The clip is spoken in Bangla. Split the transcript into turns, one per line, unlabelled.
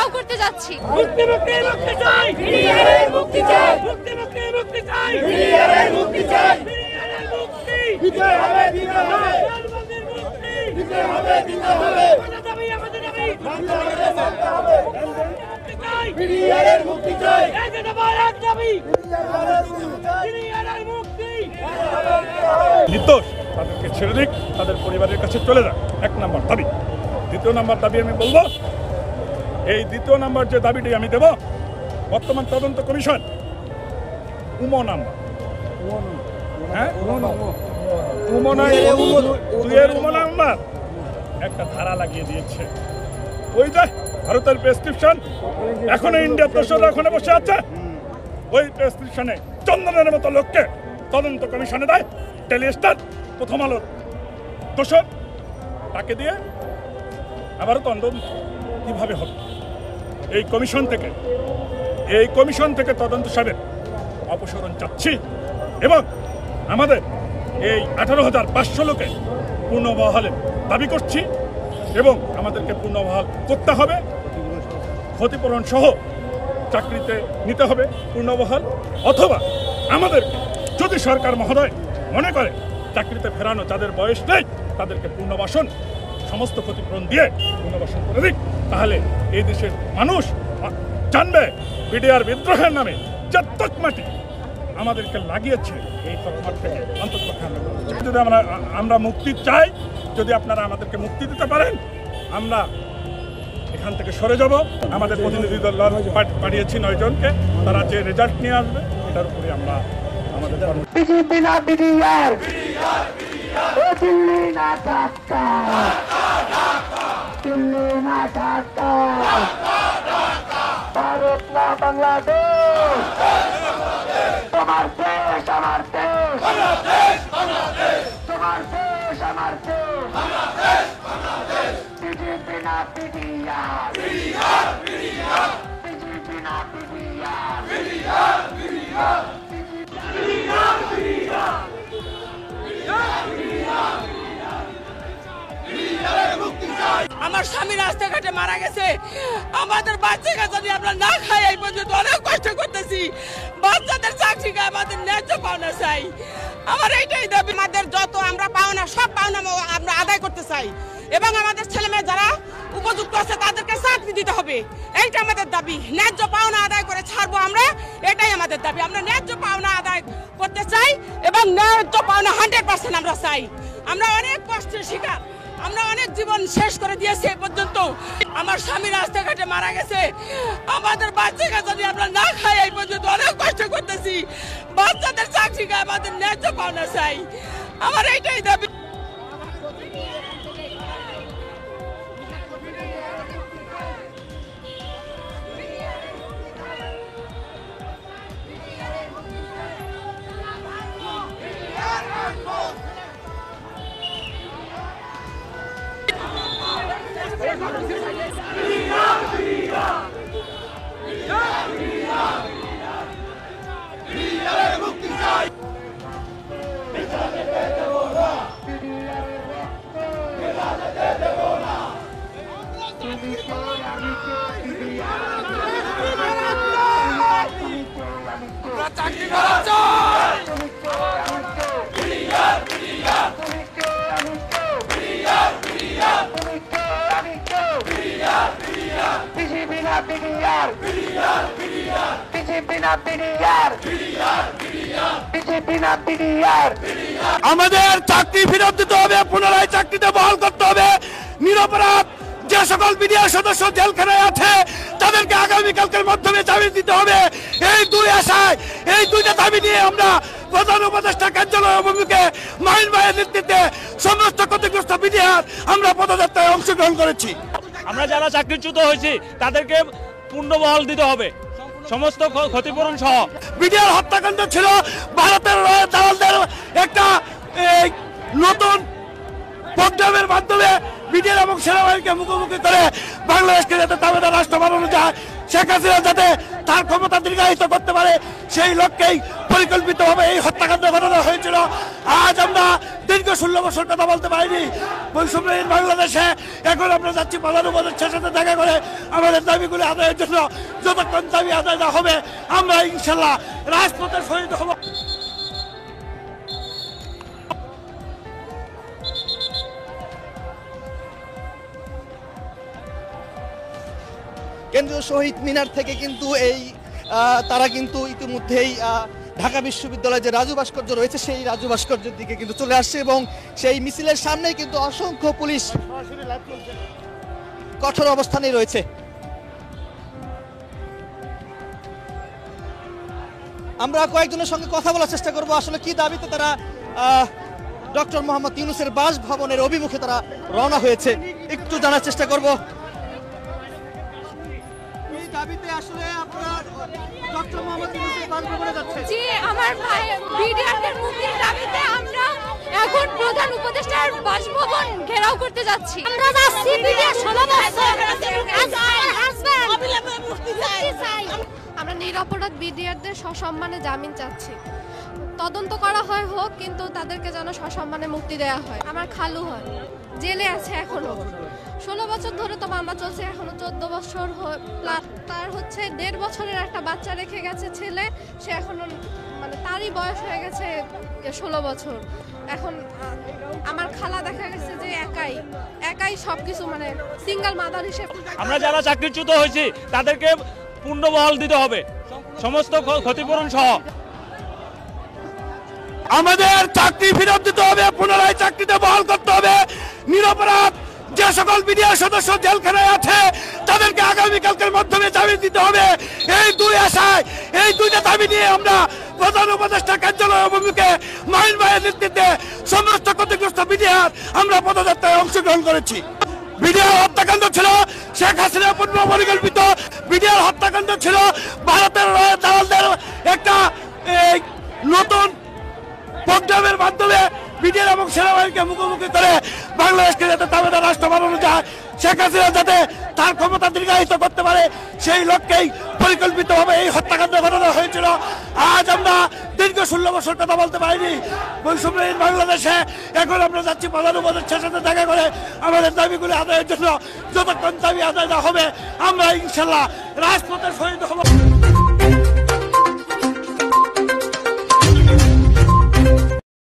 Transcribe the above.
আমরাও করতে যাচ্ছি।
মুক্তি মুক্তি মুক্তি চাই, মুক্তি চাই, মুক্তি মুক্তি মুক্তি চাই, মুক্তি চাই, মুক্তি দিতে হবে, দিতে হবে, দিতে হবে, দিতে হবে, আমাদের দাবি, আমাদের দাবি, মানতে হবে, মানতে হবে, মুক্তি চাই, বিডিআরের মুক্তি চাই, এই যে দাবি, দাবি, বিডিআরের মুক্তি,
নির্দোষ তাদেরকে ছেড়ে দিক, তাদের পরিবারের কাছে চলে যাক, 1 নম্বর দাবি। 2 নম্বর দাবি আমি বলবো, এই 2 নম্বর যে দাবিটি আমি দেব, বর্তমান তদন্ত কমিশন উমো নাম্বার, হ্যাঁ উমো নয়, 2 উমো নাম্বার একটা ধারা লাগিয়ে দিয়েছে। ওই যে ভারতের প্রেসক্রিপশন এখনো ইন্ডিয়া দোষরা ওখানে বসে আছে, ওই প্রেসক্রিপশনে চন্দনের মতো লোককে তদন্ত কমিশনে দেয়। টেলিস্টার প্রথম আলোর দোষর তাকে দিয়ে আবারও তদন্ত কিভাবে হবে? এই কমিশন থেকে তদন্ত সাহেবের অপসারণ চাচ্ছি এবং আমাদের এই 18,500 লোকে পূর্ণবহালের দাবি করছি এবং আমাদেরকে পূর্ণবহাল করতে হবে, ক্ষতিপূরণ সহ চাকরিতে নিতে হবে পূর্ণবহাল, অথবা আমাদের যদি সরকার মহোদয় মনে করে চাকরিতে ফেরানো যাদের বয়স নেই তাদেরকে পুনর্বাসন সমস্ত ক্ষতিপূরণ দিয়ে পুনর্বাসন করে দিক, তাহলে এই দেশের মানুষ জানবে বিডিআর বিদ্রোহের নামে যে তকমাটি আমাদেরকে লাগিয়েছে এই তকমার থেকে অন্তত যদি আমরা মুক্তি চাই, যদি আপনারা আমাদেরকে মুক্তি দিতে পারেন আমরা এখান থেকে সরে যাব। আমাদের প্রতিনিধি দল পাঠিয়েছি 9 জনকে, তারা যে রেজাল্ট নিয়ে আসবে এটার উপরে আমরা আমাদের
বিজেপি না বিডিআর, দিল্লি না ঢাকা, দিল্লি না ঢাকা, ভারত না বাংলাদেশ, তোমার দেশ আমার দেশ, তোমার দেশ আমার দেশ, বিজেপি না বিডিআর, বিজেপি না বিডিআর,
আমার স্বামী রাস্তাঘাটে মারা গেছে, আমাদের বাচ্চাকে যদি আমরা না খাই, এই পর্যন্ত অনেক কষ্ট করতেছি, বাচ্চাদের চাকরি খাই, আমাদের ন্যায্য পাওনা চাই। আমার এইটাই দাবি, আমাদের যত আমরা পাওনা সব পাওনা আমরা আদায় করতে চাই এবং আমাদের ছেলে মেয়ে যারা উপযুক্ত আছে তাদেরকে চাকরি দিতে হবে, এইটা আমাদের দাবি। ন্যায্য পাওনা আদায় করে ছাড়বো আমরা, এটাই আমাদের দাবি। আমরা ন্যায্য পাওনা আদায় করতে চাই এবং ন্যায্য পাওনা 100% আমরা চাই। আমরা অনেক কষ্টের শিকার, আমরা অনেক জীবন শেষ করে দিয়েছি এ পর্যন্ত। আমার স্বামী রাস্তাঘাটে মারা গেছে, আমাদের বাচ্চাকে যদি আমরা না খাই, এই পর্যন্ত অনেক কষ্ট করতেছি, বাচ্চাদের চাকরি খাই, আমাদের ন্যায্য পাওনা চাই। আমার এইটাই দাবি।
আমাদের চাকরি ফেরত দিতে হবে, পুনরায় চাকরিতে বহাল করতে হবে। নিরপরাধ যে সকল বিডিআর সদস্য জেলখানায় আছে তাদেরকে আগামীকালকের মাধ্যমে জামিন দিতে হবে। এই 2 আশায়, এই 2টা দাবি নিয়ে আমরা প্রধান উপদেষ্টা কার্যালয় অভিমুখে মাইন ভাইয়ের নেতৃত্বে সমস্ত ক্ষতিগ্রস্ত বিডিআর আমরা পদযাত্রায় অংশগ্রহণ করেছি।
আমরা যারা চাকরিচ্যুত হয়েছি তাদেরকে পূর্ণবহাল দিতে হবে, সমস্ত ক্ষতিপূরণ সহ।
বিডিআর হত্যাকাণ্ড ছিল ভারতের দালালদের একটা নতুন প্রোগ্রামের মাধ্যমে বিডিআর এবং সেনাবাহিনীকে মুখোমুখি করে বাংলাদেশকে যাতে দাবেদার রাষ্ট্র বানানো যায় শেখ হাসিনা যাতে তার ক্ষমতা দীর্ঘায়িত করতে পারে সেই লক্ষ্যেই পরিকল্পিতভাবে এই হত্যাকাণ্ড ঘটানো হয়েছিল। আজ আমরা দীর্ঘ 16 বছর কথা বলতে পারিনি বৈষম্যহীন বাংলাদেশে। এখন আমরা যাচ্ছি প্রধান উপদেষ্টার সাথে দেখা করে আমাদের দাবিগুলি আদায়ের জন্য। যতক্ষণ দাবি আদায় না হবে আমরা ইনশাল্লাহ রাজপথে শহীদ হব।
কেন্দ্রীয় শহীদ মিনার থেকে কিন্তু তারা কিন্তু ইতিমধ্যেই ঢাকা বিশ্ববিদ্যালয়ে যে রাজু ভাস্কর্য রয়েছে সেই রাজু ভাস্কর্যের দিকে কিন্তু চলে আসছে এবং সেই মিছিলের সামনেই কিন্তু অসংখ্য পুলিশ কঠোর অবস্থানেই রয়েছে। আমরা কয়েকজনের সঙ্গে কথা বলার চেষ্টা করব আসলে কি দাবিতে তারা ডক্টর মোহাম্মদ ইউনূসের বাসভবনের অভিমুখে তারা রওনা হয়েছে, একটু জানার চেষ্টা করব। দাবিতে আসলে আপনারা ডক্টর মোহাম্মদ ইউনূসের বাসভবনে যাচ্ছেন?
জি, আমার ভাই বিডিআরের মুক্তির দাবিতে আমরা এখন প্রধান উপদেষ্টার বাসভবন ঘেরাও করতে যাচ্ছি। আমরা যাচ্ছি বিডিআর 16 বছর আমরা নিরপরাধ বিডিআরদের সসম্মানে জামিন চাচ্ছি। তদন্ত করা হয় হোক, কিন্তু তাদেরকে যেন সসম্মানে মুক্তি দেওয়া হয়। আমার খালু হয়, জেলে আছে এখনো 16 বছর ধরে তো মামলা চলছে, এখনো 14 বছর তার হচ্ছে 1.5 বছরের একটা বাচ্চা রেখে গেছে ছেলে, সে এখনো মানে তারই বয়স হয়ে গেছে 16 বছর। এখন আমার খালা দেখা গেছে যে একাই সবকিছু মানে সিঙ্গেল মাদার হিসেবে।
আমরা যারা চাকরিচ্যুত হয়েছি তাদেরকে পূর্ণবহাল দিতে হবে, সমস্ত ক্ষতিপূরণ সহ।
আমাদের চাকরি ফেরত দিতে হবে, পুনরায় চাকরিতে বহাল করতে হবে। নিরপরাধ যে সকল বিডিআর সদস্য জেলখানায় আছে তাদেরকে আগামীকালকের মাধ্যমে জামিন দিতে হবে। এই দুই আশায়, এই দুইটা দাবি নিয়ে আমরা প্রধান উপদেষ্টা কার্যালয় অভিমুখে মাইন ভাইয়ের নেতৃত্বে সমস্ত ক্ষতিগ্রস্ত বিডিআর আমরা পদযাত্রায় অংশগ্রহণ করেছি। বিডিআর হত্যাকাণ্ড ছিল শেখ হাসিনা পূর্ব পরিকল্পিত। বিডিআর হত্যাকাণ্ড ছিল ভারতের দালালদের একটা নতুন প্রোগ্রামের মাধ্যমে বিডিআর এবং সেনাবাহিনীকে মুখোমুখি করে বাংলাদেশকে যাতে দাবেদার রাষ্ট্র বানানো যায়, শেখ হাসিনা যাতে তার ক্ষমতা দীর্ঘায়িত করতে পারে সেই লক্ষ্যেই পরিকল্পিতভাবে এই হত্যাকাণ্ড ঘটানো হয়েছিল। আজ আমরা দীর্ঘ 16 বছর কথা বলতে পারিনি বৈষম্যহীন বাংলাদেশে। এখন আমরা যাচ্ছি প্রধান উপদেষ্টার সাথে দেখা করে আমাদের দাবিগুলি আদায়ের জন্য। যতক্ষণ দাবি আদায় না হবে আমরা ইনশাল্লাহ রাজপথে শহীদ হব।